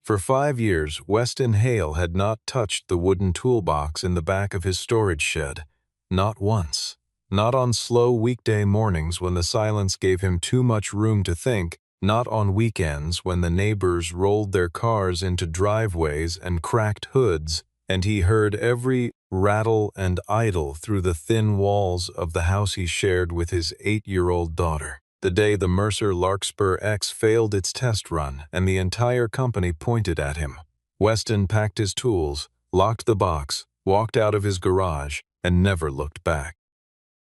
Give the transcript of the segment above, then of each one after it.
For 5 years, Weston Hale had not touched the wooden toolbox in the back of his storage shed. Not once. Not on slow weekday mornings when the silence gave him too much room to think, not on weekends when the neighbors rolled their cars into driveways and cracked hoods, and he heard every rattle and idle through the thin walls of the house he shared with his 8-year-old daughter. The day the Mercer Larkspur X failed its test run and the entire company pointed at him, Weston packed his tools, locked the box, walked out of his garage, and never looked back.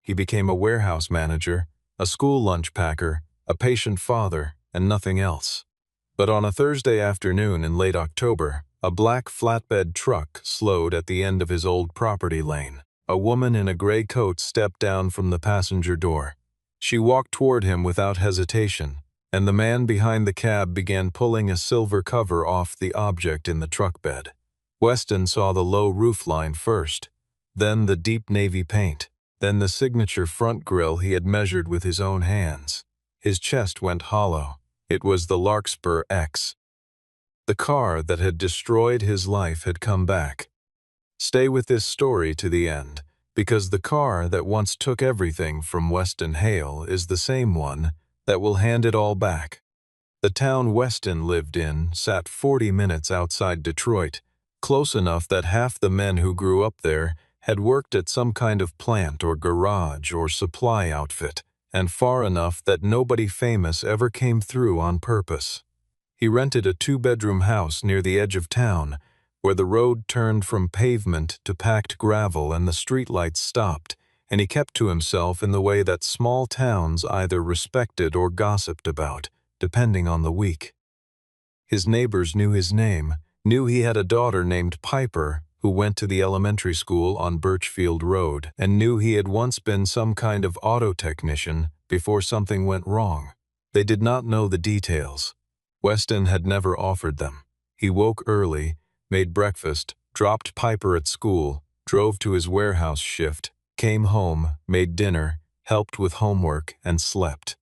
He became a warehouse manager, a school lunch packer, a patient father, and nothing else. But on a Thursday afternoon in late October, a black flatbed truck slowed at the end of his old property lane. A woman in a gray coat stepped down from the passenger door. She walked toward him without hesitation, and the man behind the cab began pulling a silver cover off the object in the truck bed. Weston saw the low roofline first, then the deep navy paint, then the signature front grille he had measured with his own hands. His chest went hollow. It was the Larkspur X. The car that had destroyed his life had come back. Stay with this story to the end, because the car that once took everything from Weston Hale is the same one that will hand it all back. The town Weston lived in sat 40 minutes outside Detroit, close enough that half the men who grew up there had worked at some kind of plant or garage or supply outfit, and far enough that nobody famous ever came through on purpose. He rented a 2-bedroom house near the edge of town, where the road turned from pavement to packed gravel and the streetlights stopped, and he kept to himself in the way that small towns either respected or gossiped about, depending on the week. His neighbors knew his name, knew he had a daughter named Piper who went to the elementary school on Birchfield Road, and knew he had once been some kind of auto technician before something went wrong. They did not know the details. Weston had never offered them. He woke early, made breakfast, dropped Piper at school, drove to his warehouse shift, came home, made dinner, helped with homework, and slept.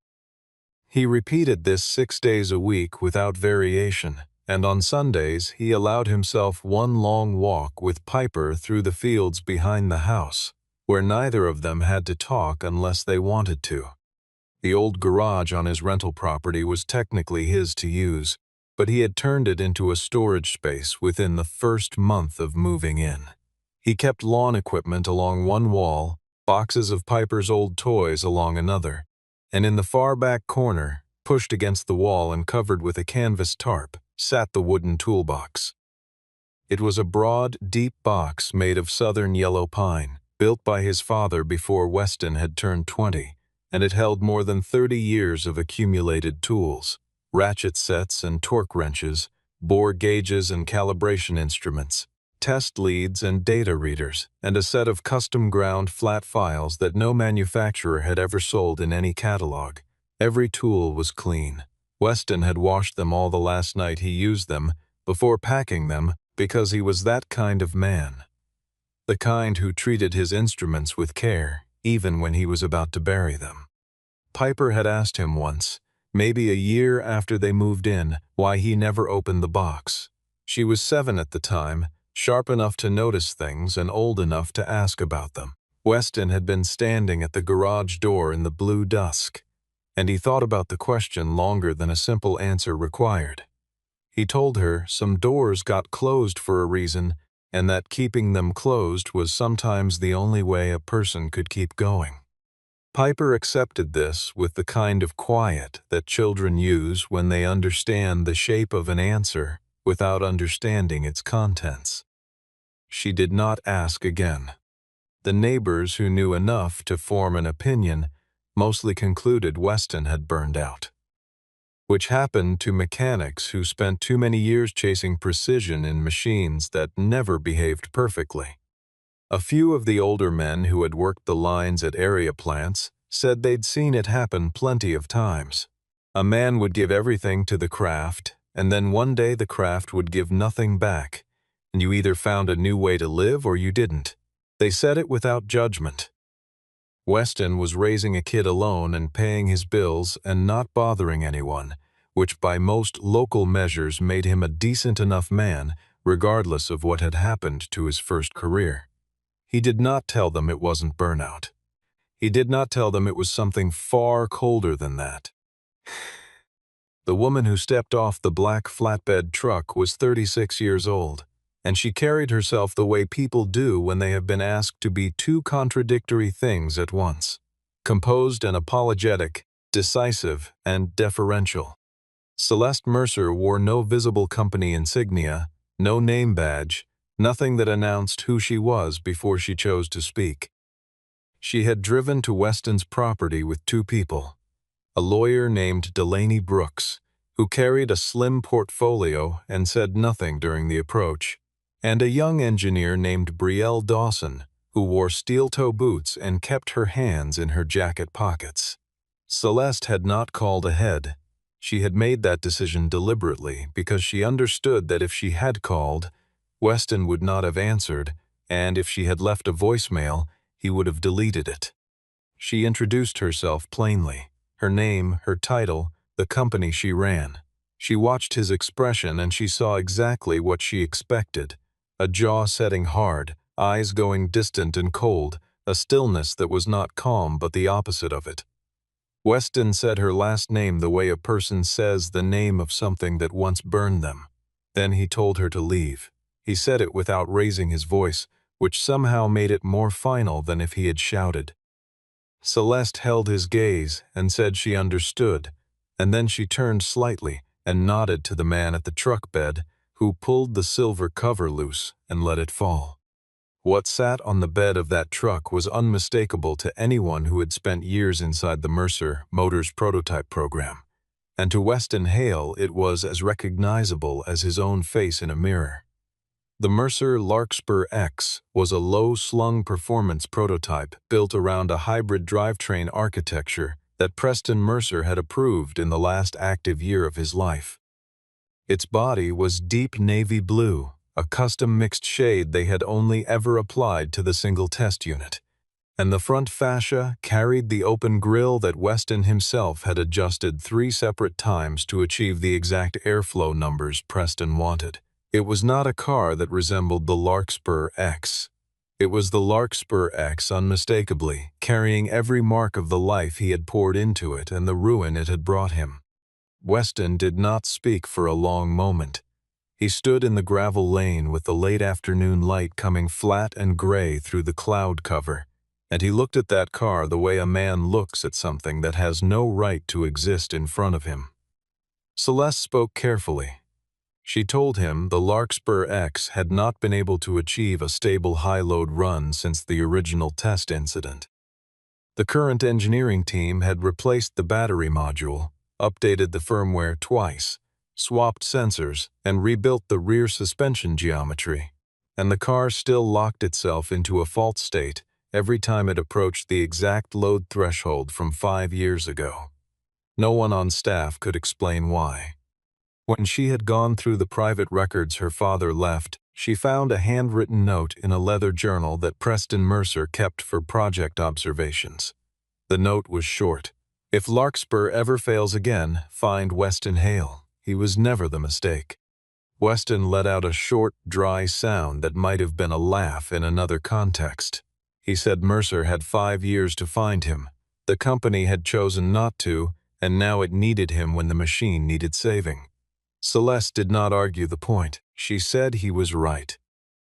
He repeated this 6 days a week without variation, and on Sundays he allowed himself one long walk with Piper through the fields behind the house, where neither of them had to talk unless they wanted to. The old garage on his rental property was technically his to use, but he had turned it into a storage space within the first month of moving in. He kept lawn equipment along one wall, boxes of Piper's old toys along another, and in the far back corner, pushed against the wall and covered with a canvas tarp, sat the wooden toolbox. It was a broad, deep box made of southern yellow pine, built by his father before Weston had turned 20, and it held more than 30 years of accumulated tools, ratchet sets and torque wrenches, bore gauges and calibration instruments, test leads and data readers, and a set of custom-ground flat files that no manufacturer had ever sold in any catalog. Every tool was clean. Weston had washed them all the last night he used them, before packing them, because he was that kind of man. The kind who treated his instruments with care, even when he was about to bury them. Piper had asked him once, maybe a year after they moved in, why he never opened the box. She was 7 at the time, sharp enough to notice things and old enough to ask about them. Weston had been standing at the garage door in the blue dusk, and he thought about the question longer than a simple answer required. He told her some doors got closed for a reason, and that keeping them closed was sometimes the only way a person could keep going. Piper accepted this with the kind of quiet that children use when they understand the shape of an answer without understanding its contents. She did not ask again. The neighbors who knew enough to form an opinion mostly concluded Weston had burned out, which happened to mechanics who spent too many years chasing precision in machines that never behaved perfectly. A few of the older men who had worked the lines at area plants said they'd seen it happen plenty of times. A man would give everything to the craft, and then one day the craft would give nothing back, and you either found a new way to live or you didn't. They said it without judgment. Weston was raising a kid alone and paying his bills and not bothering anyone, which by most local measures made him a decent enough man, regardless of what had happened to his first career. He did not tell them it wasn't burnout. He did not tell them it was something far colder than that. The woman who stepped off the black flatbed truck was 36 years old, and she carried herself the way people do when they have been asked to be two contradictory things at once: composed and apologetic, decisive and deferential. Celeste Mercer wore no visible company insignia, no name badge, nothing that announced who she was before she chose to speak. She had driven to Weston's property with two people: a lawyer named Delaney Brooks, who carried a slim portfolio and said nothing during the approach, and a young engineer named Betrayal Dawson, who wore steel-toe boots and kept her hands in her jacket pockets. Celeste had not called ahead. She had made that decision deliberately because she understood that if she had called, Weston would not have answered, and if she had left a voicemail, he would have deleted it. She introduced herself plainly: her name, her title, the company she ran. She watched his expression and she saw exactly what she expected: a jaw setting hard, eyes going distant and cold, a stillness that was not calm but the opposite of it. Weston said her last name the way a person says the name of something that once burned them. Then he told her to leave. He said it without raising his voice, which somehow made it more final than if he had shouted. Celeste held his gaze and said she understood, and then she turned slightly and nodded to the man at the truck bed, who pulled the silver cover loose and let it fall. What sat on the bed of that truck was unmistakable to anyone who had spent years inside the Mercer Motors prototype program, and to Weston Hale it was as recognizable as his own face in a mirror. The Mercer Larkspur X was a low-slung performance prototype built around a hybrid drivetrain architecture that Preston Mercer had approved in the last active year of his life. Its body was deep navy blue, a custom mixed shade they had only ever applied to the single test unit, and the front fascia carried the open grille that Weston himself had adjusted 3 separate times to achieve the exact airflow numbers Preston wanted. It was not a car that resembled the Larkspur X. It was the Larkspur X unmistakably, carrying every mark of the life he had poured into it and the ruin it had brought him. Weston did not speak for a long moment. He stood in the gravel lane with the late afternoon light coming flat and gray through the cloud cover, and he looked at that car the way a man looks at something that has no right to exist in front of him. Celeste spoke carefully. She told him the Larkspur X had not been able to achieve a stable high-load run since the original test incident. The current engineering team had replaced the battery module, updated the firmware twice, swapped sensors, and rebuilt the rear suspension geometry, and the car still locked itself into a fault state every time it approached the exact load threshold from 5 years ago. No one on staff could explain why. When she had gone through the private records her father left, she found a handwritten note in a leather journal that Preston Mercer kept for project observations. The note was short: "If Larkspur ever fails again, find Weston Hale. He was never the mistake." Weston let out a short, dry sound that might have been a laugh in another context. He said Mercer had 5 years to find him. The company had chosen not to, and now it needed him when the machine needed saving. Celeste did not argue the point. She said he was right,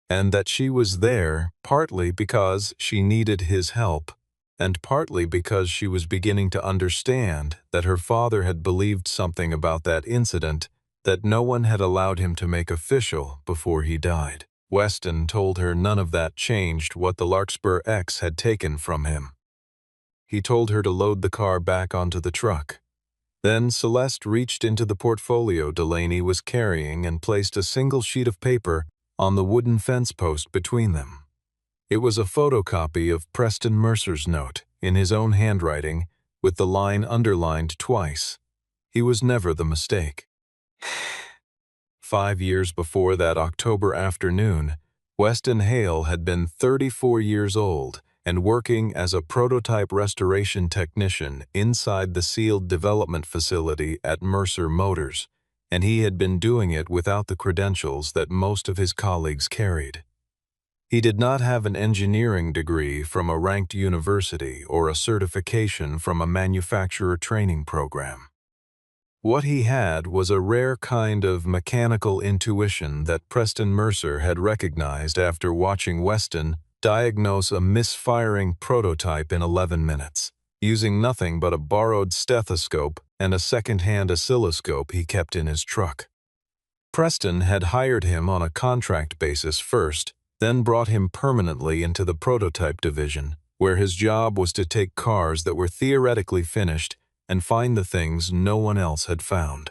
and that she was there partly because she needed his help, and partly because she was beginning to understand that her father had believed something about that incident that no one had allowed him to make official before he died. Weston told her none of that changed what the Larkspur X had taken from him. He told her to load the car back onto the truck. Then Celeste reached into the portfolio Delaney was carrying and placed a single sheet of paper on the wooden fence post between them. It was a photocopy of Preston Mercer's note, in his own handwriting, with the line underlined twice: "He was never the mistake." 5 years before that October afternoon, Weston Hale had been 34 years old and working as a prototype restoration technician inside the sealed development facility at Mercer Motors, and he had been doing it without the credentials that most of his colleagues carried. He did not have an engineering degree from a ranked university or a certification from a manufacturer training program. What he had was a rare kind of mechanical intuition that Preston Mercer had recognized after watching Weston diagnose a misfiring prototype in 11 minutes, using nothing but a borrowed stethoscope and a second-hand oscilloscope he kept in his truck. Preston had hired him on a contract basis first, then brought him permanently into the prototype division, where his job was to take cars that were theoretically finished and find the things no one else had found.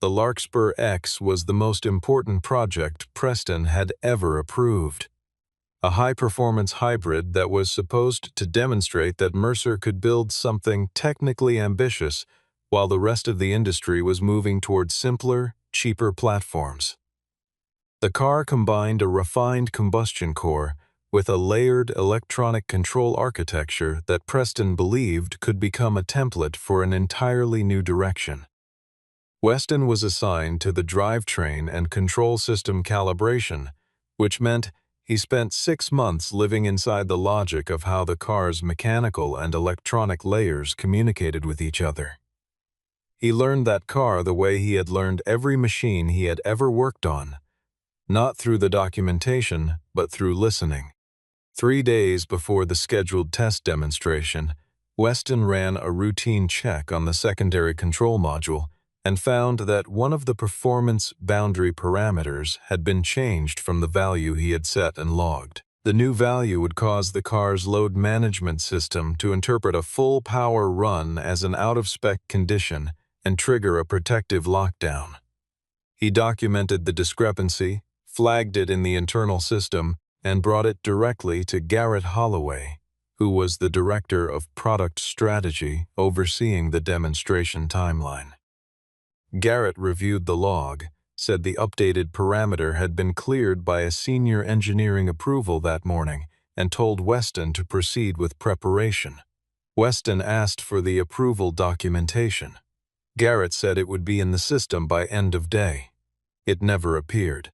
The Larkspur X was the most important project Preston had ever approved. A high-performance hybrid that was supposed to demonstrate that Mercer could build something technically ambitious while the rest of the industry was moving toward simpler, cheaper platforms. The car combined a refined combustion core with a layered electronic control architecture that Preston believed could become a template for an entirely new direction. Weston was assigned to the drivetrain and control system calibration, which meant he spent 6 months living inside the logic of how the car's mechanical and electronic layers communicated with each other. He learned that car the way he had learned every machine he had ever worked on, not through the documentation, but through listening. 3 days before the scheduled test demonstration, Weston ran a routine check on the secondary control module and found that one of the performance boundary parameters had been changed from the value he had set and logged. The new value would cause the car's load management system to interpret a full power run as an out-of-spec condition and trigger a protective lockdown. He documented the discrepancy, flagged it in the internal system, and brought it directly to Garrett Holloway, who was the director of product strategy overseeing the demonstration timeline. Garrett reviewed the log, said the updated parameter had been cleared by a senior engineering approval that morning, and told Weston to proceed with preparation. Weston asked for the approval documentation. Garrett said it would be in the system by end of day. It never appeared.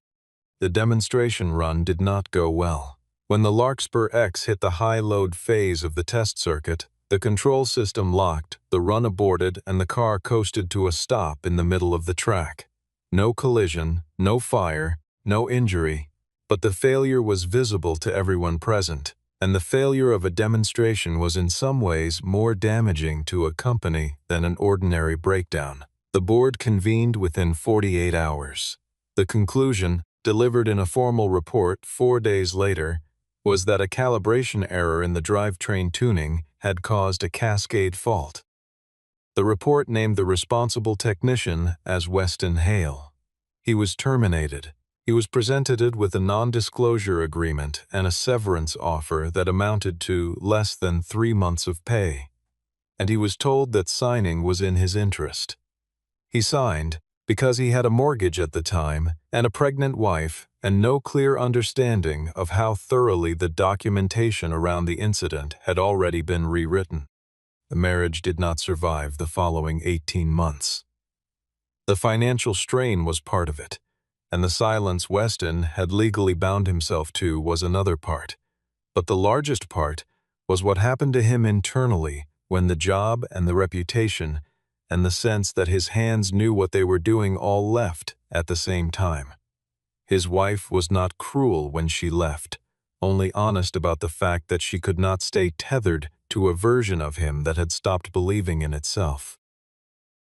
The demonstration run did not go well. When the Larkspur X hit the high-load phase of the test circuit, the control system locked, the run aborted, and the car coasted to a stop in the middle of the track. No collision, no fire, no injury, but the failure was visible to everyone present, and the failure of a demonstration was in some ways more damaging to a company than an ordinary breakdown. The board convened within 48 hours. The conclusion, delivered in a formal report 4 days later, was that a calibration error in the drivetrain tuning had caused a cascade fault. The report named the responsible technician as Weston Hale. He was terminated. He was presented with a non-disclosure agreement and a severance offer that amounted to less than 3 months of pay, and he was told that signing was in his interest. He signed because he had a mortgage at the time and a pregnant wife and no clear understanding of how thoroughly the documentation around the incident had already been rewritten. The marriage did not survive the following 18 months. The financial strain was part of it, and the silence Weston had legally bound himself to was another part. But the largest part was what happened to him internally when the job and the reputation and the sense that his hands knew what they were doing all left at the same time. His wife was not cruel when she left, only honest about the fact that she could not stay tethered to a version of him that had stopped believing in itself.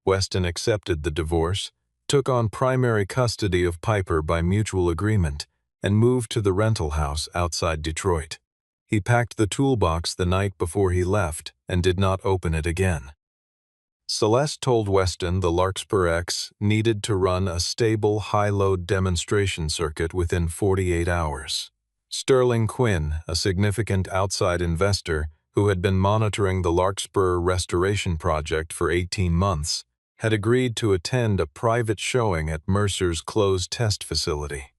Weston accepted the divorce, took on primary custody of Piper by mutual agreement, and moved to the rental house outside Detroit. He packed the toolbox the night before he left and did not open it again. Celeste told Weston the Larkspur X needed to run a stable high-load demonstration circuit within 48 hours. Sterling Quinn, a significant outside investor who had been monitoring the Larkspur restoration project for 18 months, had agreed to attend a private showing at Mercer's closed test facility.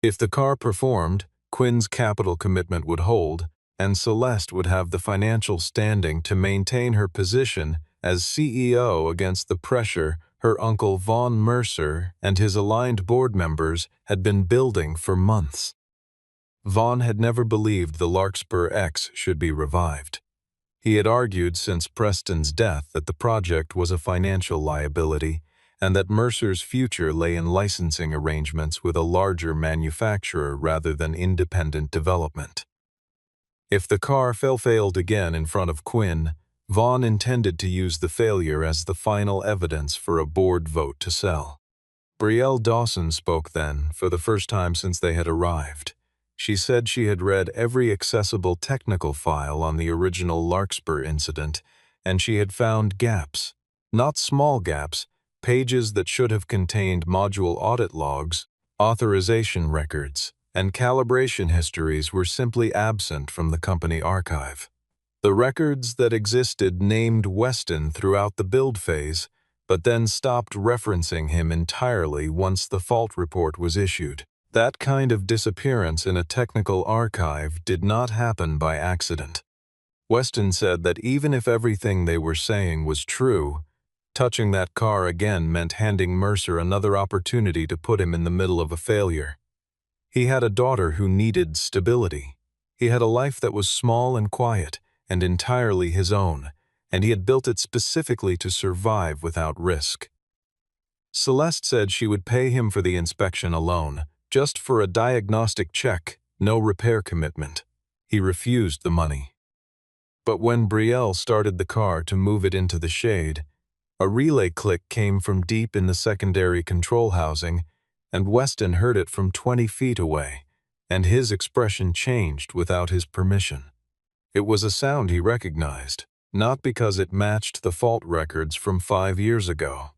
If the car performed, Quinn's capital commitment would hold, and Celeste would have the financial standing to maintain her position as CEO against the pressure her uncle Vaughn Mercer and his aligned board members had been building for months. Vaughn had never believed the Larkspur X should be revived. He had argued since Preston's death that the project was a financial liability and that Mercer's future lay in licensing arrangements with a larger manufacturer rather than independent development. If the car failed again in front of Quinn, Vaughn intended to use the failure as the final evidence for a board vote to sell. Brielle Dawson spoke then, for the first time since they had arrived. She said she had read every accessible technical file on the original Larkspur incident, and she had found gaps. Not small gaps, pages that should have contained module audit logs, authorization records, and calibration histories were simply absent from the company archive. The records that existed named Weston throughout the build phase, but then stopped referencing him entirely once the fault report was issued. That kind of disappearance in a technical archive did not happen by accident. Weston said that even if everything they were saying was true, touching that car again meant handing Mercer another opportunity to put him in the middle of a failure. He had a daughter who needed stability. He had a life that was small and quiet and entirely his own, and he had built it specifically to survive without risk. Celeste said she would pay him for the inspection alone, just for a diagnostic check, no repair commitment. He refused the money. But when Brielle started the car to move it into the shade, a relay click came from deep in the secondary control housing, and Weston heard it from 20 feet away, and his expression changed without his permission. It was a sound he recognized, not because it matched the fault records from 5 years ago,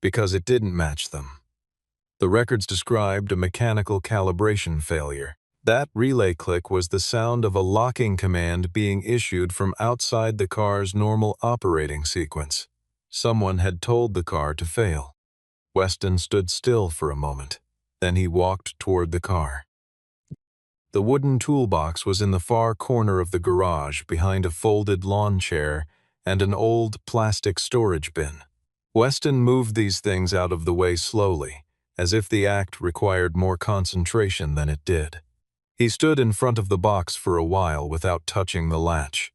because it didn't match them. The records described a mechanical calibration failure. That relay click was the sound of a locking command being issued from outside the car's normal operating sequence. Someone had told the car to fail. Weston stood still for a moment. Then he walked toward the car. The wooden toolbox was in the far corner of the garage behind a folded lawn chair and an old plastic storage bin. Weston moved these things out of the way slowly, as if the act required more concentration than it did. He stood in front of the box for a while without touching the latch.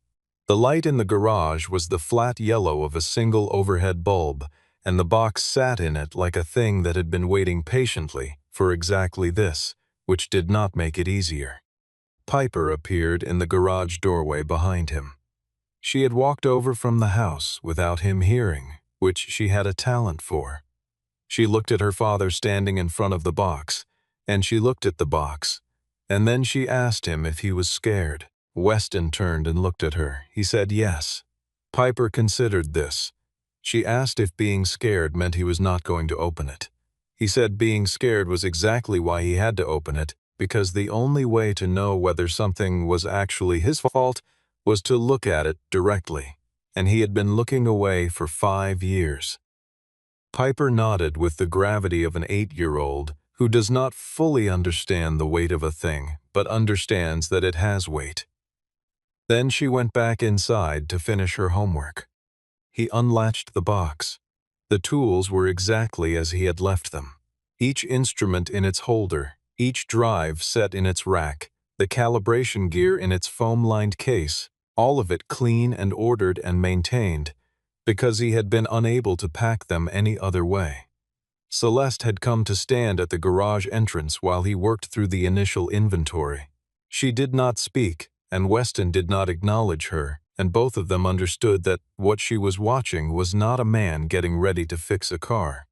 The light in the garage was the flat yellow of a single overhead bulb, and the box sat in it like a thing that had been waiting patiently for exactly this, which did not make it easier. Piper appeared in the garage doorway behind him. She had walked over from the house without him hearing, which she had a talent for. She looked at her father standing in front of the box, and she looked at the box, and then she asked him if he was scared. Weston turned and looked at her. He said yes. Piper considered this. She asked if being scared meant he was not going to open it. He said being scared was exactly why he had to open it, because the only way to know whether something was actually his fault was to look at it directly, and he had been looking away for 5 years. Piper nodded with the gravity of an 8-year-old who does not fully understand the weight of a thing, but understands that it has weight. Then she went back inside to finish her homework. He unlatched the box. The tools were exactly as he had left them. Each instrument in its holder, each drive set in its rack, the calibration gear in its foam-lined case, all of it clean and ordered and maintained, because he had been unable to pack them any other way. Celeste had come to stand at the garage entrance while he worked through the initial inventory. She did not speak, and Weston did not acknowledge her, and both of them understood that what she was watching was not a man getting ready to fix a car.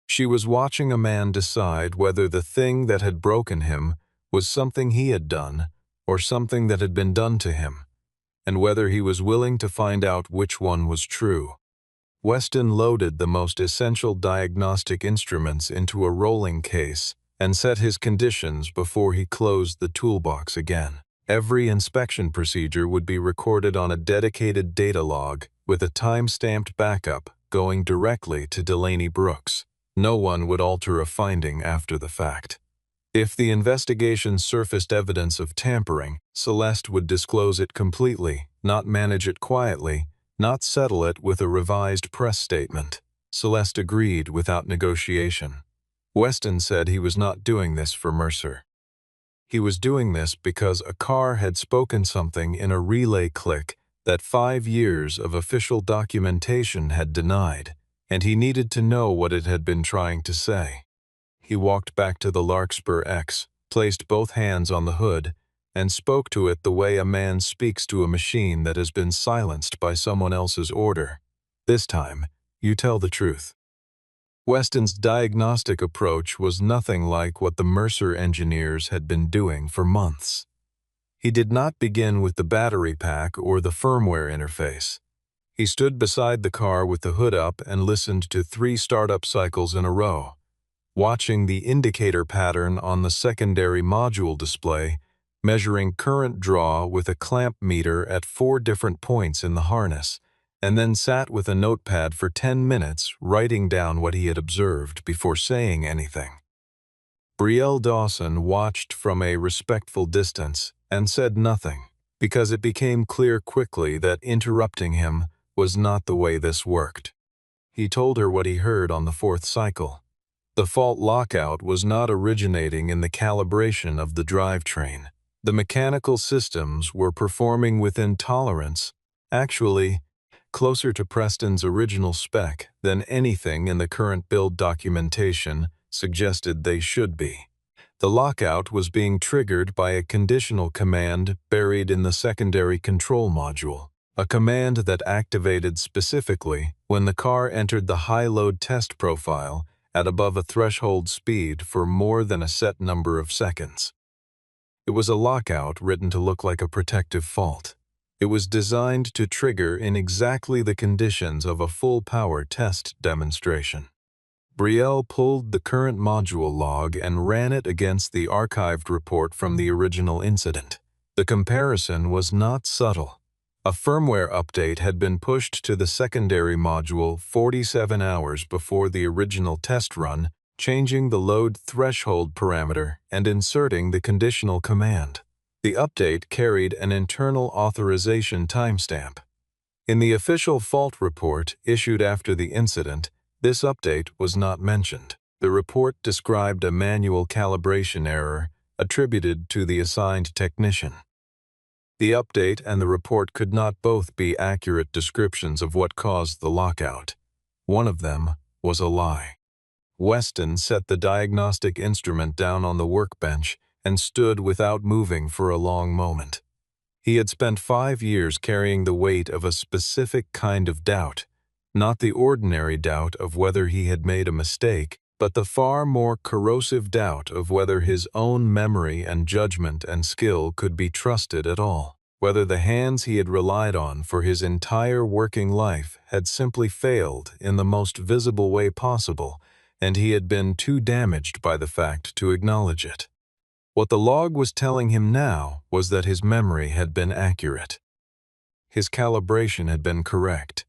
She was watching a man decide whether the thing that had broken him was something he had done or something that had been done to him, and whether he was willing to find out which one was true. Weston loaded the most essential diagnostic instruments into a rolling case and set his conditions before he closed the toolbox again. Every inspection procedure would be recorded on a dedicated data log with a time-stamped backup going directly to Delaney Brooks. No one would alter a finding after the fact. If the investigation surfaced evidence of tampering, Celeste would disclose it completely, not manage it quietly, not settle it with a revised press statement. Celeste agreed without negotiation. Weston said he was not doing this for Mercer. He was doing this because a car had spoken something in a relay click that 5 years of official documentation had denied, and he needed to know what it had been trying to say. He walked back to the Larkspur X, placed both hands on the hood, and spoke to it the way a man speaks to a machine that has been silenced by someone else's order. This time, you tell the truth. Weston's diagnostic approach was nothing like what the Mercer engineers had been doing for months. He did not begin with the battery pack or the firmware interface. He stood beside the car with the hood up and listened to 3 startup cycles in a row, watching the indicator pattern on the secondary module display, measuring current draw with a clamp meter at 4 different points in the harness, and then sat with a notepad for 10 minutes writing down what he had observed before saying anything. Brielle Dawson watched from a respectful distance and said nothing, because it became clear quickly that interrupting him was not the way this worked. He told her what he heard on the 4th cycle. The fault lockout was not originating in the calibration of the drivetrain. The mechanical systems were performing within tolerance, actually closer to Preston's original spec than anything in the current build documentation suggested they should be. The lockout was being triggered by a conditional command buried in the secondary control module, a command that activated specifically when the car entered the high-load test profile at above a threshold speed for more than a set number of seconds. It was a lockout written to look like a protective fault. It was designed to trigger in exactly the conditions of a full-power test demonstration. Brielle pulled the current module log and ran it against the archived report from the original incident. The comparison was not subtle. A firmware update had been pushed to the secondary module 47 hours before the original test run, changing the load threshold parameter and inserting the conditional command. The update carried an internal authorization timestamp. In the official fault report issued after the incident, this update was not mentioned. The report described a manual calibration error attributed to the assigned technician. The update and the report could not both be accurate descriptions of what caused the lockout. One of them was a lie. Weston set the diagnostic instrument down on the workbench and stood without moving for a long moment. He had spent 5 years carrying the weight of a specific kind of doubt, not the ordinary doubt of whether he had made a mistake, but the far more corrosive doubt of whether his own memory and judgment and skill could be trusted at all, whether the hands he had relied on for his entire working life had simply failed in the most visible way possible, and he had been too damaged by the fact to acknowledge it. What the log was telling him now was that his memory had been accurate. His calibration had been correct.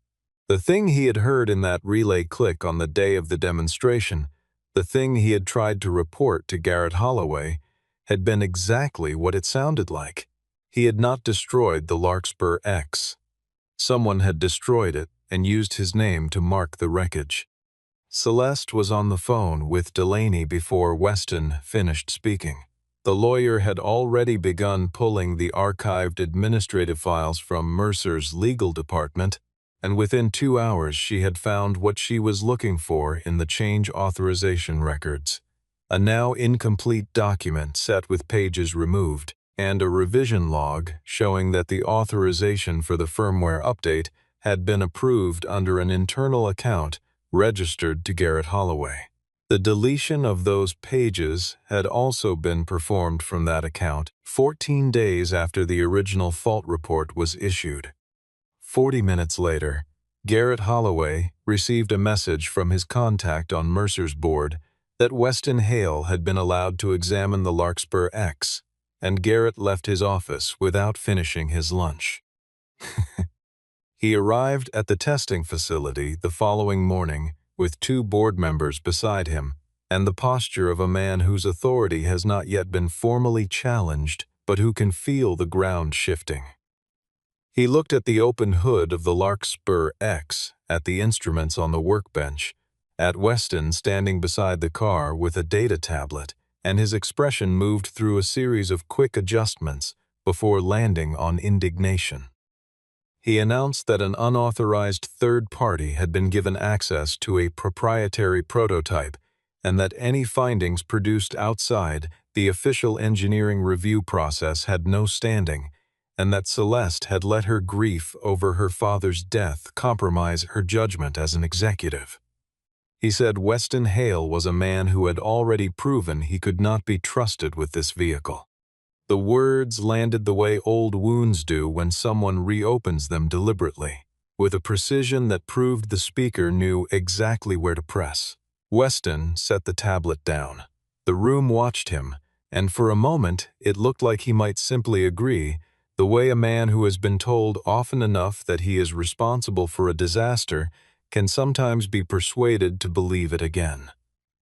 The thing he had heard in that relay click on the day of the demonstration, the thing he had tried to report to Garrett Holloway, had been exactly what it sounded like. He had not destroyed the Larkspur X. Someone had destroyed it and used his name to mark the wreckage. Celeste was on the phone with Delaney before Weston finished speaking. The lawyer had already begun pulling the archived administrative files from Mercer's legal department, and within 2 hours she had found what she was looking for in the change authorization records. A now incomplete document set with pages removed, and a revision log showing that the authorization for the firmware update had been approved under an internal account registered to Garrett Holloway. The deletion of those pages had also been performed from that account 14 days after the original fault report was issued. 40 minutes later, Garrett Holloway received a message from his contact on Mercer's board that Weston Hale had been allowed to examine the Larkspur X, and Garrett left his office without finishing his lunch. He arrived at the testing facility the following morning with 2 board members beside him and the posture of a man whose authority has not yet been formally challenged, but who can feel the ground shifting. He looked at the open hood of the Larkspur X, at the instruments on the workbench, at Weston standing beside the car with a data tablet, and his expression moved through a series of quick adjustments before landing on indignation. He announced that an unauthorized third party had been given access to a proprietary prototype and that any findings produced outside the official engineering review process had no standing, and that Celeste had let her grief over her father's death compromise her judgment as an executive. He said Weston Hale was a man who had already proven he could not be trusted with this vehicle. The words landed the way old wounds do when someone reopens them deliberately, with a precision that proved the speaker knew exactly where to press. Weston set the tablet down. The room watched him, and for a moment it looked like he might simply agree, the way a man who has been told often enough that he is responsible for a disaster can sometimes be persuaded to believe it again.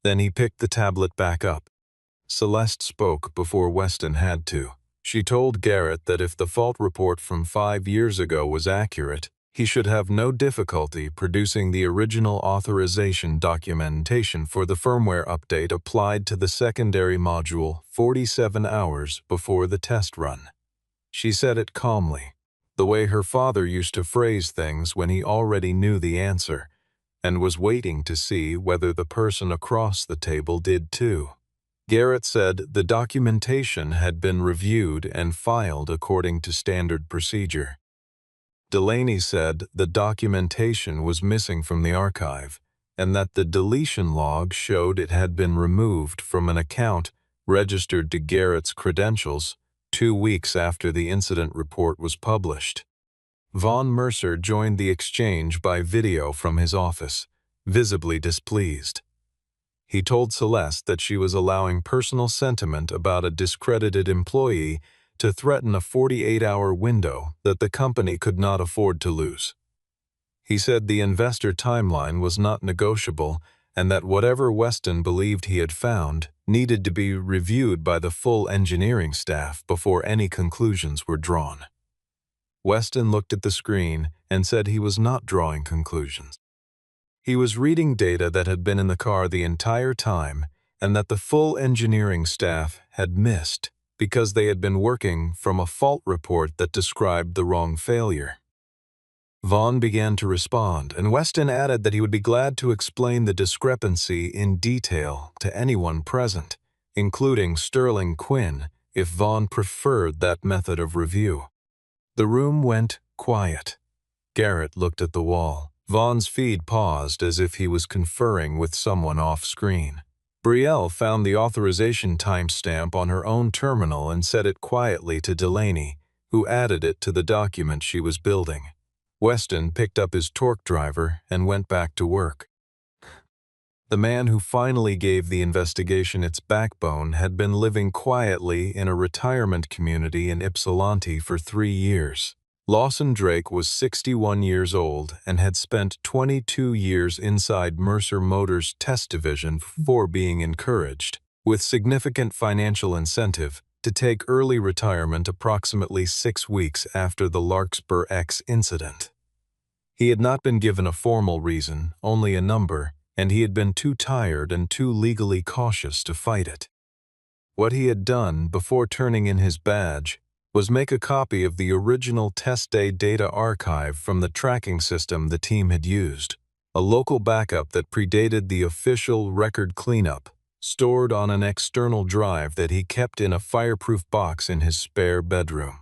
Then he picked the tablet back up. Celeste spoke before Weston had to. She told Garrett that if the fault report from 5 years ago was accurate, he should have no difficulty producing the original authorization documentation for the firmware update applied to the secondary module 47 hours before the test run. She said it calmly, the way her father used to phrase things when he already knew the answer, and was waiting to see whether the person across the table did too. Garrett said the documentation had been reviewed and filed according to standard procedure. Delaney said the documentation was missing from the archive, and that the deletion log showed it had been removed from an account registered to Garrett's credentials 2 weeks after the incident report was published. Von Mercer joined the exchange by video from his office, visibly displeased. He told Celeste that she was allowing personal sentiment about a discredited employee to threaten a 48-hour window that the company could not afford to lose. He said the investor timeline was not negotiable and that whatever Weston believed he had found needed to be reviewed by the full engineering staff before any conclusions were drawn. Weston looked at the screen and said he was not drawing conclusions. He was reading data that had been in the car the entire time and that the full engineering staff had missed because they had been working from a fault report that described the wrong failure. Vaughn began to respond, and Weston added that he would be glad to explain the discrepancy in detail to anyone present, including Sterling Quinn, if Vaughn preferred that method of review. The room went quiet. Garrett looked at the wall. Vaughn's feed paused as if he was conferring with someone off-screen. Brielle found the authorization timestamp on her own terminal and set it quietly to Delaney, who added it to the document she was building. Weston picked up his torque driver and went back to work. The man who finally gave the investigation its backbone had been living quietly in a retirement community in Ypsilanti for 3 years. Lawson Drake was 61 years old and had spent 22 years inside Mercer Motors' test division before being encouraged, with significant financial incentive, to take early retirement approximately 6 weeks after the Larkspur X incident. He had not been given a formal reason, only a number, and he had been too tired and too legally cautious to fight it. What he had done before turning in his badge was make a copy of the original test day data archive from the tracking system the team had used, a local backup that predated the official record cleanup, stored on an external drive that he kept in a fireproof box in his spare bedroom.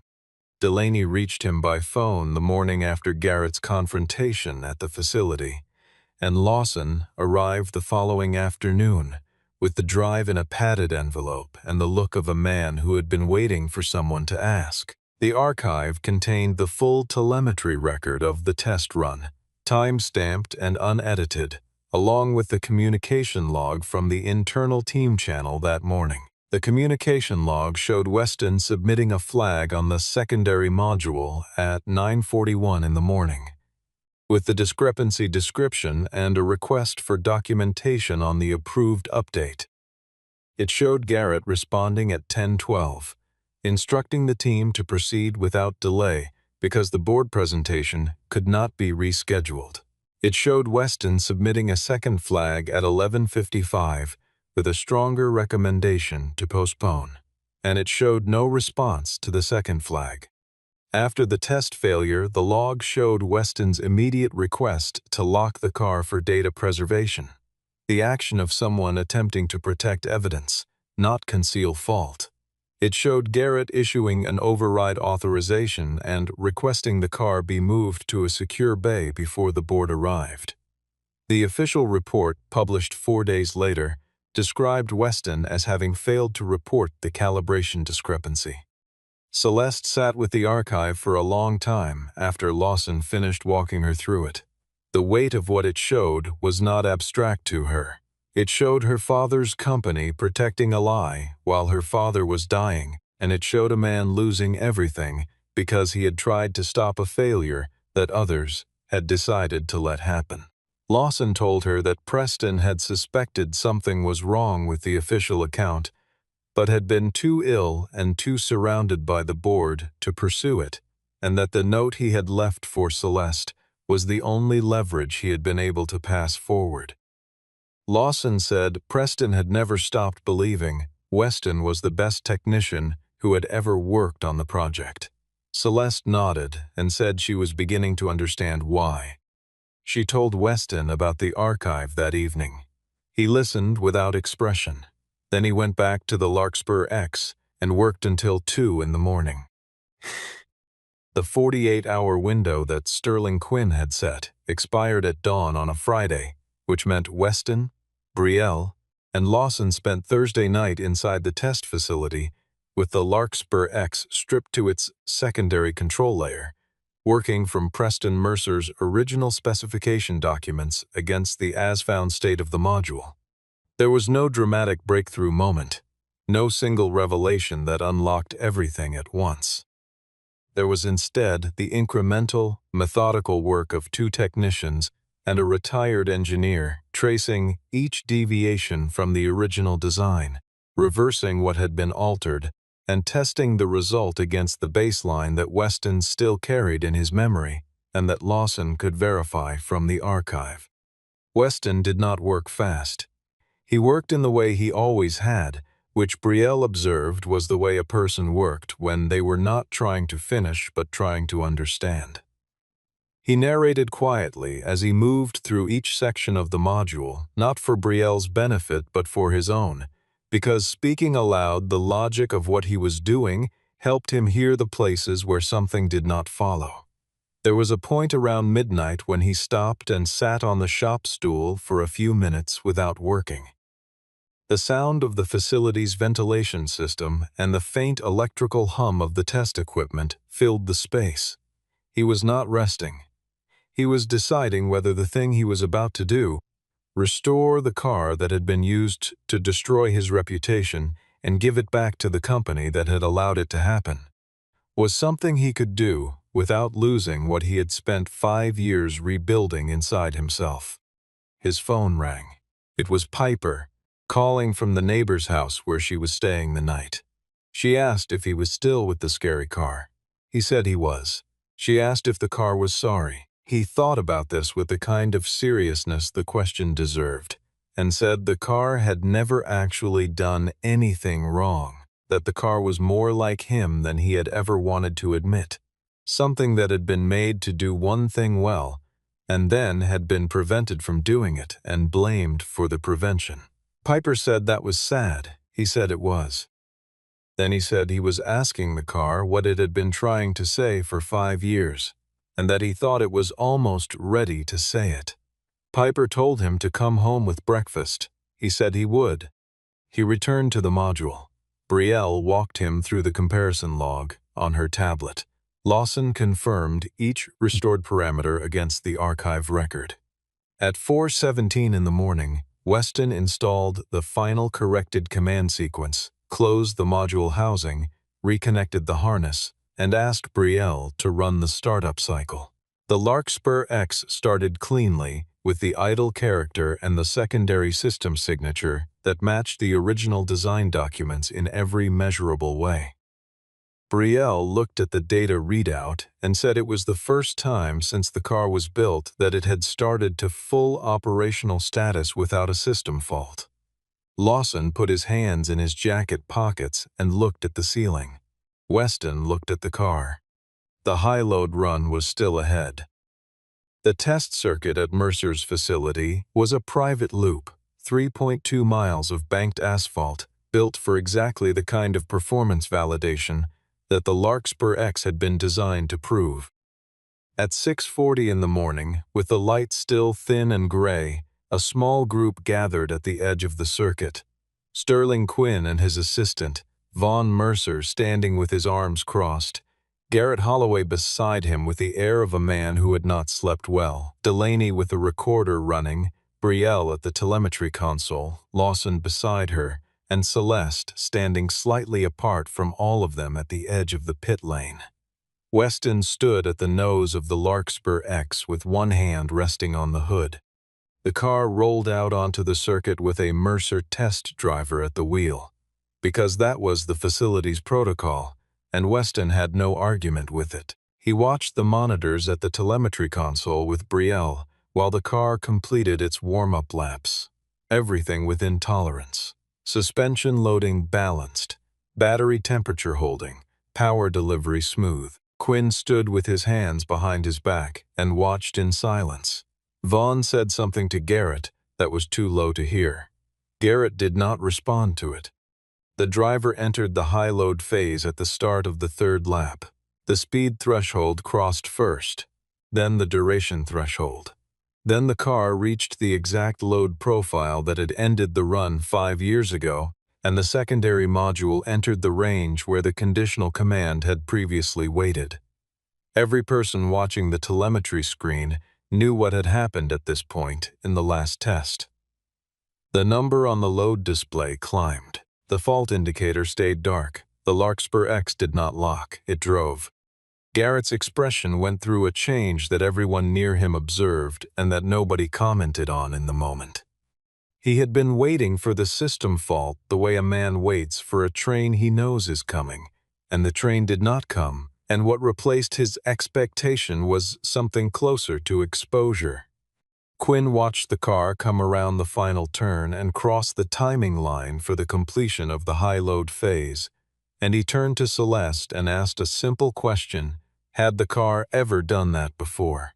Delaney reached him by phone the morning after Garrett's confrontation at the facility, and Lawson arrived the following afternoon, with the drive in a padded envelope and the look of a man who had been waiting for someone to ask. The archive contained the full telemetry record of the test run, time-stamped and unedited, along with the communication log from the internal team channel that morning. The communication log showed Weston submitting a flag on the secondary module at 9:41 in the morning. with the discrepancy description and a request for documentation on the approved update. It showed Garrett responding at 10:12, instructing the team to proceed without delay because the board presentation could not be rescheduled. It showed Weston submitting a second flag at 11:55 with a stronger recommendation to postpone, and it showed no response to the second flag. After the test failure, the log showed Weston's immediate request to lock the car for data preservation, the action of someone attempting to protect evidence, not conceal fault. It showed Garrett issuing an override authorization and requesting the car be moved to a secure bay before the board arrived. The official report, published 4 days later, described Weston as having failed to report the calibration discrepancy. Celeste sat with the archive for a long time after Lawson finished walking her through it. The weight of what it showed was not abstract to her. It showed her father's company protecting a lie while her father was dying, and it showed a man losing everything because he had tried to stop a failure that others had decided to let happen. Lawson told her that Preston had suspected something was wrong with the official account, but had been too ill and too surrounded by the board to pursue it, and that the note he had left for Celeste was the only leverage he had been able to pass forward. Lawson said Preston had never stopped believing Weston was the best technician who had ever worked on the project. Celeste nodded and said she was beginning to understand why. She told Weston about the archive that evening. He listened without expression. Then he went back to the Larkspur X and worked until 2 in the morning. The 48-hour window that Sterling Quinn had set expired at dawn on a Friday, which meant Weston, Betrayal, and Lawson spent Thursday night inside the test facility with the Larkspur X stripped to its secondary control layer, working from Preston Mercer's original specification documents against the as-found state of the module. There was no dramatic breakthrough moment, no single revelation that unlocked everything at once. There was instead the incremental, methodical work of 2 technicians and a retired engineer tracing each deviation from the original design, reversing what had been altered, and testing the result against the baseline that Weston still carried in his memory and that Lawson could verify from the archive. Weston did not work fast. He worked in the way he always had, which Betrayal observed was the way a person worked when they were not trying to finish but trying to understand. He narrated quietly as he moved through each section of the module, not for Betrayal's benefit but for his own, because speaking aloud the logic of what he was doing helped him hear the places where something did not follow. There was a point around midnight when he stopped and sat on the shop stool for a few minutes without working. The sound of the facility's ventilation system and the faint electrical hum of the test equipment filled the space. He was not resting. He was deciding whether the thing he was about to do, restore the car that had been used to destroy his reputation and give it back to the company that had allowed it to happen, was something he could do without losing what he had spent 5 years rebuilding inside himself. His phone rang. It was Piper, calling from the neighbor's house where she was staying the night. She asked if he was still with the scary car. He said he was. She asked if the car was sorry. He thought about this with the kind of seriousness the question deserved, and said the car had never actually done anything wrong, that the car was more like him than he had ever wanted to admit, something that had been made to do one thing well, and then had been prevented from doing it and blamed for the prevention. Piper said that was sad. He said it was. Then he said he was asking the car what it had been trying to say for 5 years, and that he thought it was almost ready to say it. Piper told him to come home with breakfast. He said he would. He returned to the module. Betrayal walked him through the comparison log on her tablet. Lawson confirmed each restored parameter against the archive record. At 4:17 in the morning, Weston installed the final corrected command sequence, closed the module housing, reconnected the harness, and asked Betrayal to run the startup cycle. The Larkspur X started cleanly, with the idle character and the secondary system signature that matched the original design documents in every measurable way. Betrayal looked at the data readout and said it was the first time since the car was built that it had started to full operational status without a system fault. Lawson put his hands in his jacket pockets and looked at the ceiling. Weston looked at the car. The high-load run was still ahead. The test circuit at Mercer's facility was a private loop, 3.2 miles of banked asphalt, built for exactly the kind of performance validation that the Larkspur X had been designed to prove. At 6:40 in the morning, with the light still thin and gray, a small group gathered at the edge of the circuit. Sterling Quinn and his assistant, Vaughn Mercer, standing with his arms crossed, Garrett Holloway beside him with the air of a man who had not slept well, Delaney with the recorder running, Betrayal at the telemetry console, Lawson beside her, and Celeste standing slightly apart from all of them at the edge of the pit lane. Weston stood at the nose of the Larkspur X with one hand resting on the hood. The car rolled out onto the circuit with a Mercer test driver at the wheel, because that was the facility's protocol, and Weston had no argument with it. He watched the monitors at the telemetry console with Betrayal while the car completed its warm-up laps. Everything within tolerance. Suspension loading balanced, battery temperature holding, power delivery smooth. Quinn stood with his hands behind his back and watched in silence. Vaughn said something to Garrett that was too low to hear. Garrett did not respond to it. The driver entered the high-load phase at the start of the third lap. The speed threshold crossed first, then the duration threshold. Then the car reached the exact load profile that had ended the run 5 years ago, and the secondary module entered the range where the conditional command had previously waited. Every person watching the telemetry screen knew what had happened at this point in the last test. The number on the load display climbed. The fault indicator stayed dark. The Larkspur X did not lock. It drove. Garrett's expression went through a change that everyone near him observed and that nobody commented on in the moment. He had been waiting for the system fault the way a man waits for a train he knows is coming, and the train did not come, and what replaced his expectation was something closer to exposure. Quinn watched the car come around the final turn and cross the timing line for the completion of the high-load phase, and he turned to Celeste and asked a simple question: had the car ever done that before?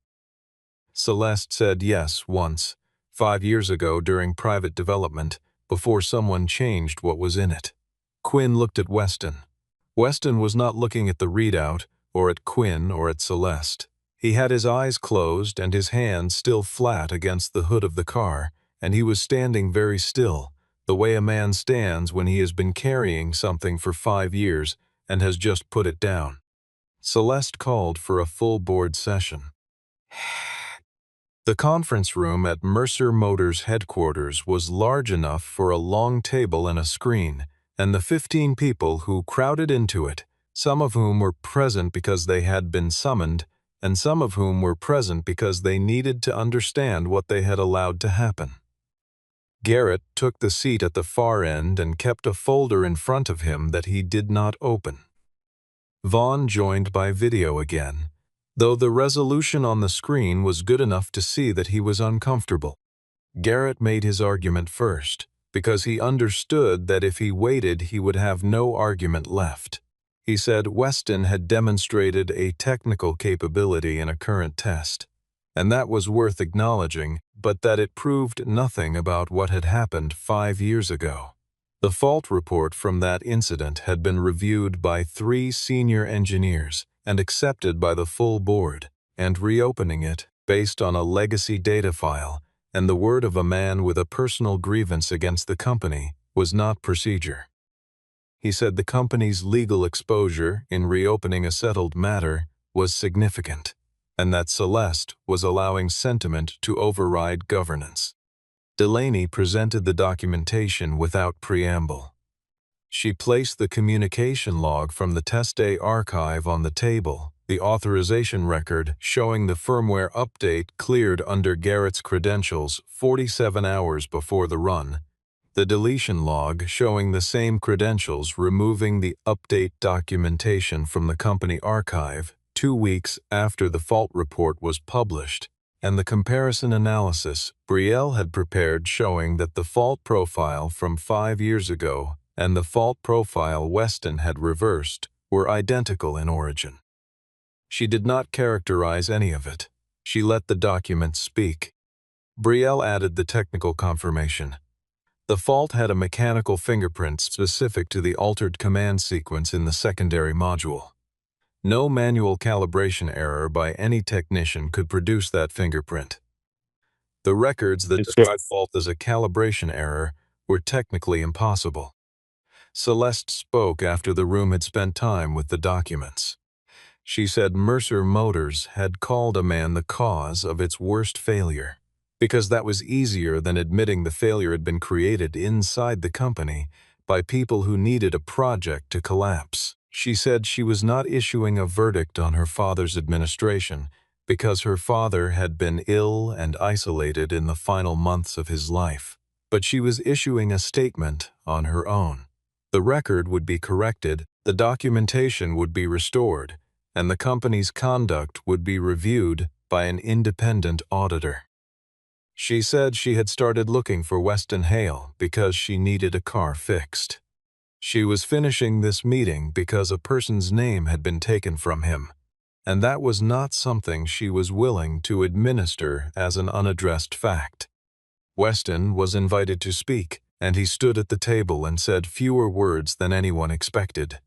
Celeste said yes once, 5 years ago during private development, before someone changed what was in it. Quinn looked at Weston. Weston was not looking at the readout, or at Quinn, or at Celeste. He had his eyes closed and his hands still flat against the hood of the car, and he was standing very still, the way a man stands when he has been carrying something for 5 years and has just put it down. Celeste called for a full board session. The conference room at Mercer Motors headquarters was large enough for a long table and a screen, and the 15 people who crowded into it, some of whom were present because they had been summoned, and some of whom were present because they needed to understand what they had allowed to happen. Garrett took the seat at the far end and kept a folder in front of him that he did not open. Vaughn joined by video again, though the resolution on the screen was good enough to see that he was uncomfortable. Garrett made his argument first, because he understood that if he waited he would have no argument left. He said Weston had demonstrated a technical capability in a current test, and that was worth acknowledging, but that it proved nothing about what had happened 5 years ago. The fault report from that incident had been reviewed by 3 senior engineers and accepted by the full board, and reopening it, based on a legacy data file and the word of a man with a personal grievance against the company, was not procedure. He said the company's legal exposure in reopening a settled matter was significant, and that Celeste was allowing sentiment to override governance. Delaney presented the documentation without preamble. She placed the communication log from the test day archive on the table, the authorization record showing the firmware update cleared under Garrett's credentials 47 hours before the run, the deletion log showing the same credentials removing the update documentation from the company archive 2 weeks after the fault report was published, and the comparison analysis Betrayal had prepared showing that the fault profile from 5 years ago and the fault profile Weston had reversed were identical in origin. She did not characterize any of it. She let the documents speak. Betrayal added the technical confirmation. The fault had a mechanical fingerprint specific to the altered command sequence in the secondary module. No manual calibration error by any technician could produce that fingerprint. The records that described fault as a calibration error were technically impossible. Celeste spoke after the room had spent time with the documents. She said Mercer Motors had called a man the cause of its worst failure, because that was easier than admitting the failure had been created inside the company by people who needed a project to collapse. She said she was not issuing a verdict on her father's administration because her father had been ill and isolated in the final months of his life, but she was issuing a statement on her own. The record would be corrected, the documentation would be restored, and the company's conduct would be reviewed by an independent auditor. She said she had started looking for Weston Hale because she needed a car fixed. She was finishing this meeting because a person's name had been taken from him, and that was not something she was willing to administer as an unaddressed fact. Weston was invited to speak, and he stood at the table and said fewer words than anyone expected.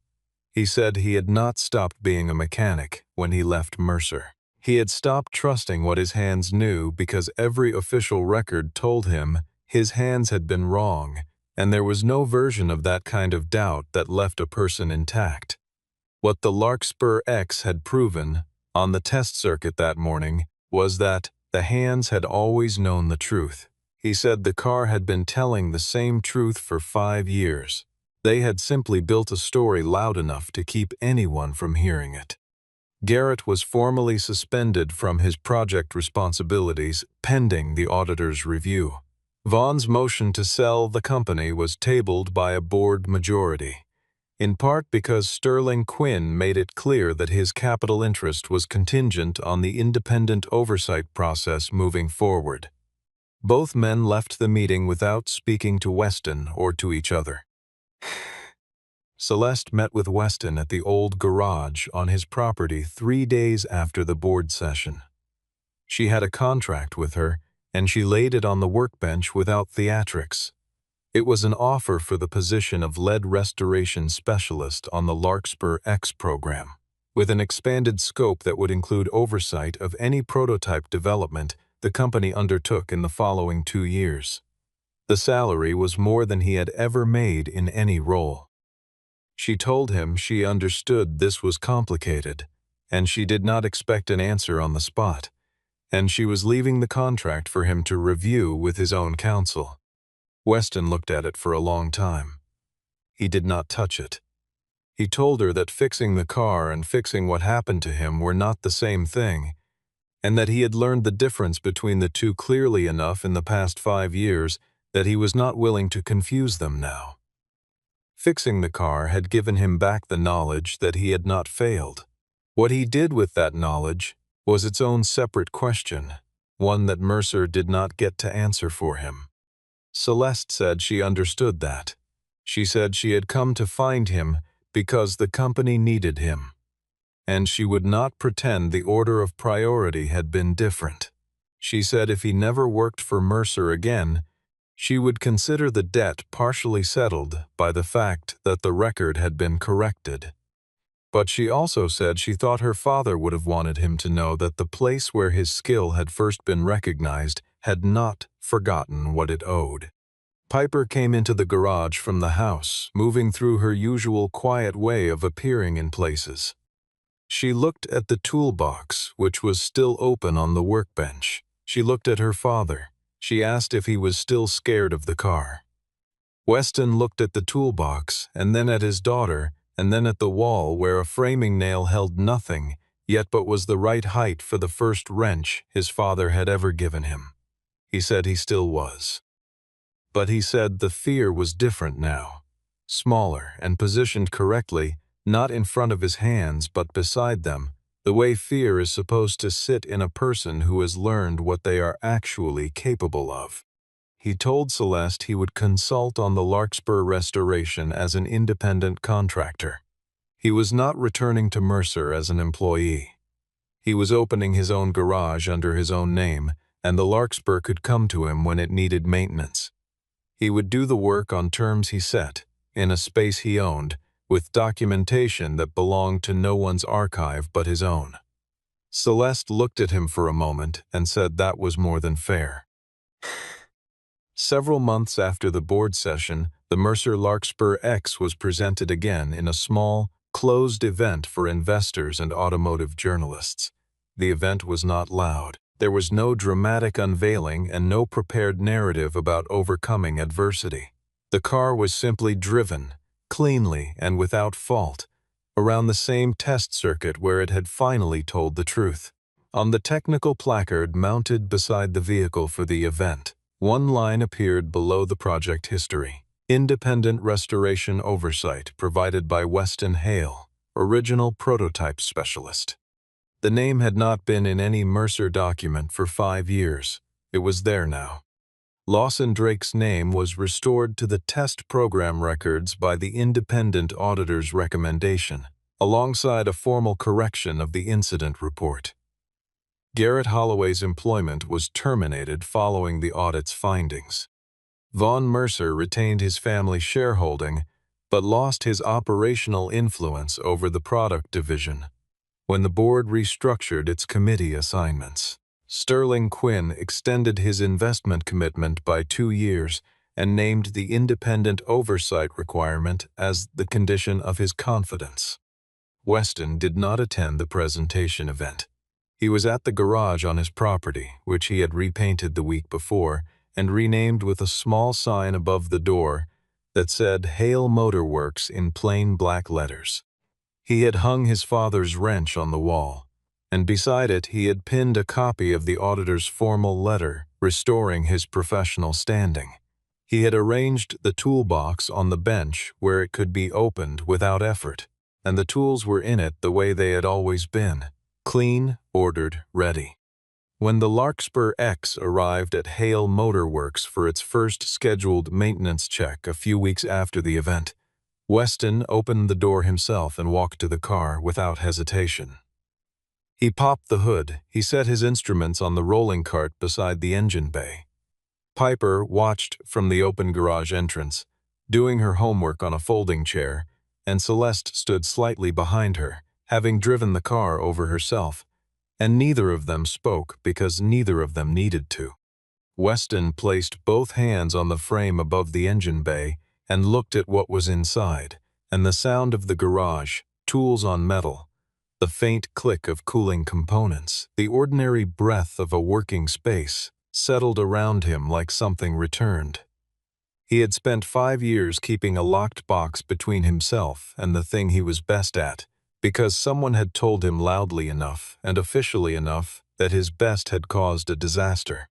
He said he had not stopped being a mechanic when he left Mercer. He had stopped trusting what his hands knew because every official record told him his hands had been wrong, and there was no version of that kind of doubt that left a person intact. What the Larkspur X had proven on the test circuit that morning was that the hands had always known the truth. He said the car had been telling the same truth for 5 years. They had simply built a story loud enough to keep anyone from hearing it. Garrett was formally suspended from his project responsibilities pending the auditor's review. Vaughn's motion to sell the company was tabled by a board majority, in part because Sterling Quinn made it clear that his capital interest was contingent on the independent oversight process moving forward. Both men left the meeting without speaking to Weston or to each other. Celeste met with Weston at the old garage on his property 3 days after the board session. She had a contract with her, and she laid it on the workbench without theatrics. It was an offer for the position of lead restoration specialist on the Larkspur X program, with an expanded scope that would include oversight of any prototype development the company undertook in the following 2 years. The salary was more than he had ever made in any role. She told him she understood this was complicated, and she did not expect an answer on the spot, and she was leaving the contract for him to review with his own counsel. Weston looked at it for a long time. He did not touch it. He told her that fixing the car and fixing what happened to him were not the same thing, and that he had learned the difference between the two clearly enough in the past 5 years that he was not willing to confuse them now. Fixing the car had given him back the knowledge that he had not failed. What he did with that knowledge was its own separate question, one that Mercer did not get to answer for him. Celeste said she understood that. She said she had come to find him because the company needed him, and she would not pretend the order of priority had been different. She said if he never worked for Mercer again, she would consider the debt partially settled by the fact that the record had been corrected. But she also said she thought her father would have wanted him to know that the place where his skill had first been recognized had not forgotten what it owed. Piper came into the garage from the house, moving through her usual quiet way of appearing in places. She looked at the toolbox, which was still open on the workbench. She looked at her father. She asked if he was still scared of the car. Weston looked at the toolbox, and then at his daughter, and then at the wall where a framing nail held nothing yet but was the right height for the first wrench his father had ever given him. He said he still was. But he said the fear was different now. Smaller and positioned correctly, not in front of his hands but beside them, the way fear is supposed to sit in a person who has learned what they are actually capable of. He told Celeste he would consult on the Larkspur restoration as an independent contractor. He was not returning to Mercer as an employee. He was opening his own garage under his own name, and the Larkspur could come to him when it needed maintenance. He would do the work on terms he set, in a space he owned, with documentation that belonged to no one's archive but his own. Celeste looked at him for a moment and said that was more than fair. Several months after the board session, the Mercer Larkspur X was presented again in a small, closed event for investors and automotive journalists. The event was not loud. There was no dramatic unveiling and no prepared narrative about overcoming adversity. The car was simply driven, cleanly and without fault, around the same test circuit where it had finally told the truth. On the technical placard mounted beside the vehicle for the event, one line appeared below the project history: Independent Restoration Oversight provided by Weston Hale, Original Prototype Specialist. The name had not been in any Mercer document for 5 years. It was there now. Lawson Drake's name was restored to the test program records by the independent auditor's recommendation, alongside a formal correction of the incident report. Garrett Holloway's employment was terminated following the audit's findings. Von Mercer retained his family shareholding, but lost his operational influence over the product division when the board restructured its committee assignments. Sterling Quinn extended his investment commitment by 2 years and named the independent oversight requirement as the condition of his confidence. Weston did not attend the presentation event. He was at the garage on his property, which he had repainted the week before, and renamed with a small sign above the door that said Hale Motor Works in plain black letters. He had hung his father's wrench on the wall, and beside it he had pinned a copy of the auditor's formal letter restoring his professional standing. He had arranged the toolbox on the bench where it could be opened without effort, and the tools were in it the way they had always been, clean, ordered, ready. When the Larkspur X arrived at Hale Motor Works for its first scheduled maintenance check a few weeks after the event, Weston opened the door himself and walked to the car without hesitation. He popped the hood. He set his instruments on the rolling cart beside the engine bay. Piper watched from the open garage entrance, doing her homework on a folding chair, and Celeste stood slightly behind her, having driven the car over herself, and neither of them spoke because neither of them needed to. Weston placed both hands on the frame above the engine bay and looked at what was inside, and the sound of the garage, tools on metal, the faint click of cooling components, the ordinary breath of a working space, settled around him like something returned. He had spent 5 years keeping a locked box between himself and the thing he was best at, because someone had told him loudly enough and officially enough that his best had caused a disaster.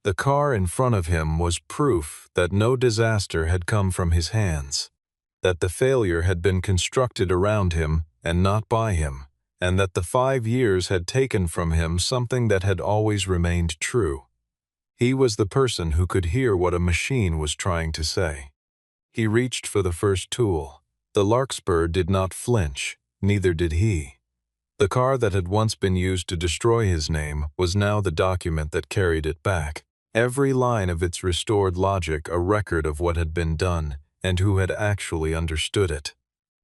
The car in front of him was proof that no disaster had come from his hands, that the failure had been constructed around him and not by him, and that the 5 years had taken from him something that had always remained true. He was the person who could hear what a machine was trying to say. He reached for the first tool. The Larkspur did not flinch, neither did he. The car that had once been used to destroy his name was now the document that carried it back. Every line of its restored logic a record of what had been done and who had actually understood it.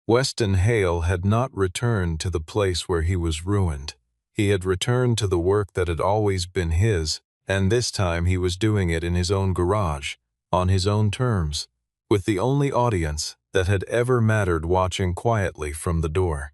Weston Hale had not returned to the place where he was ruined. He had returned to the work that had always been his, and this time he was doing it in his own garage, on his own terms, with the only audience that had ever mattered watching quietly from the door.